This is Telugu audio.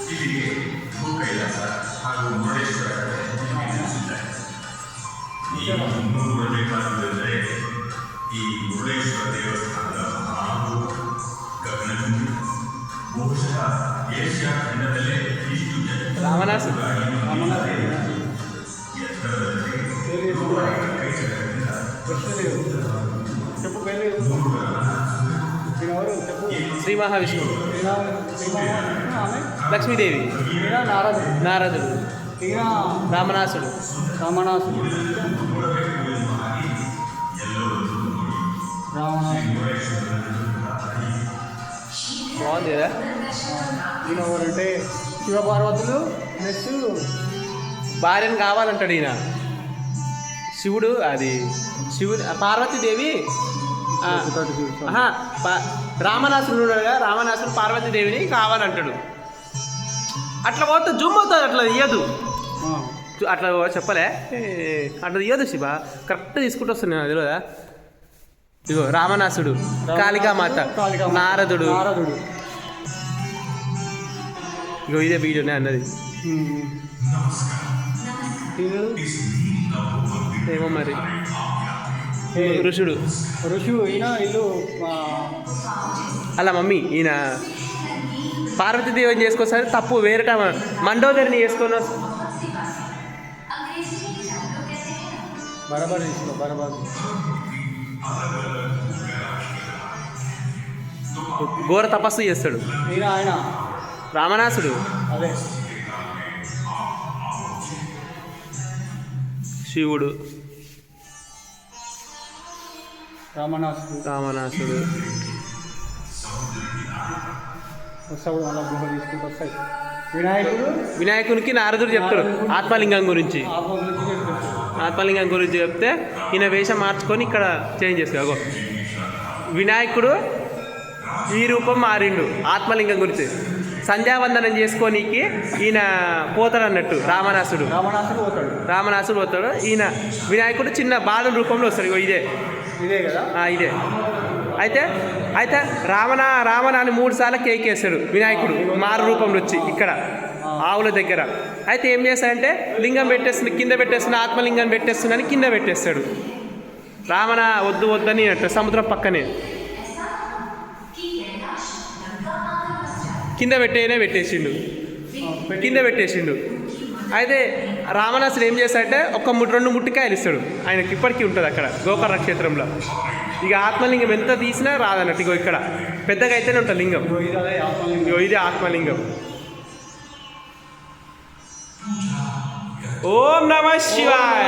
ಇಲ್ಲಿಗೆ ಭೂ ಕೈಲಾಸ ಹಾಗೂ ಮುರುಡೇಶ್ವರ ನಿಲ್ಲಿಸಿದ್ದಾರೆ. ಈ ಮೂರು ಬರಬೇಕಾಗುವುದೆಂದರೆ ಈ ಮುರುಡೇಶ್ವರ ದೇವಸ್ಥಾನದ ಮಹಾಭೂತ ಗಗನಚುಂಬಿ. ಬಹುಶಃ ಏಷ್ಯಾ ಖಂಡದಲ್ಲೇ ಇಷ್ಟು శ్రీ మహావిష్ణువు, లక్ష్మీదేవి, నారదుడు, రామనాసుడు. బాగుంది కదా. ఈయన ఎవరంటే శివపార్వతులు ప్లస్ భార్యను కావాలంటాడు ఈయన శివుడు. అది శివుడు పార్వతీదేవి. రామనాసుడు ఉన్నాడుగా, రామనాసుడు పార్వతీదేవిని కావాలంటాడు. అట్లా పోతే జుమ్ అవుతుంది, అట్లా ఇయ్యదు. అట్లా చెప్పలే, అట్లా ఇయ్యదు. శివ కరెక్ట్ తీసుకుంటూ వస్తాను నేను, తెలియదా? ఇగో రామనాసుడు, కాళికామాత, నారదుడు. ఇగో ఇదే వీడియోనే అన్నది. ఏమో మరి. ఋషుడు ఈయన ఇల్లు అలా మమ్మీ. ఈయన పార్వతీదేవిని చేసుకొస్తారు, తప్పు వేరేట మండోదరిని చేసుకొని బరాబర్ తీసుకో. బరాబర్ ఘోర తపస్సు చేస్తాడు ఈయన. ఆయన రామనాసుడు. అదే శివుడు, రామనాసుడు వస్తాడు. మళ్ళీ గుహ తీసుకుంటూ వస్తాయి. వినాయకునికి నారదుడు చెప్తాడు ఆత్మలింగం గురించి. ఆత్మలింగం గురించి చెప్తే ఈయన వేషం మార్చుకొని ఇక్కడ చేంజ్ చేస్తాడు. వినాయకుడు ఈ రూపం మారిండు ఆత్మలింగం గురించి. సంధ్యావందనం చేసుకోనీకి ఈయన పోతాడు అన్నట్టు రామనాసుడు పోతాడు. ఈయన వినాయకుడు చిన్న బాలు రూపంలో వస్తాడు. ఇదే కదా, ఇదే. అయితే రావణ అని 3 సార్లు కేక్ వేస్తాడు వినాయకుడు మారు రూపంలో వచ్చి ఇక్కడ ఆవుల దగ్గర. అయితే ఏం చేస్తాడంటే లింగం పెట్టేస్తుంది, కింద పెట్టేస్తున్న ఆత్మలింగం పెట్టేస్తుందని కింద పెట్టేస్తాడు. రావణ వద్దని అంటాడు. సముద్రం పక్కనే కింద పెట్టేసిండు. అయితే రామనాసుడు ఏం చేస్తాడంటే 2 ముట్టికాయలు ఇస్తాడు ఆయనకి. ఇప్పటికీ ఉంటుంది అక్కడ గోకర్ణ క్షేత్రంలో. ఇక ఆత్మలింగం ఎంత తీసినా రాదన్నట్టు. ఇగో ఇక్కడ పెద్దగా అయితేనే ఉంటుంది లింగం. ఇదే ఆత్మలింగం. ఓం నమః శివాయ.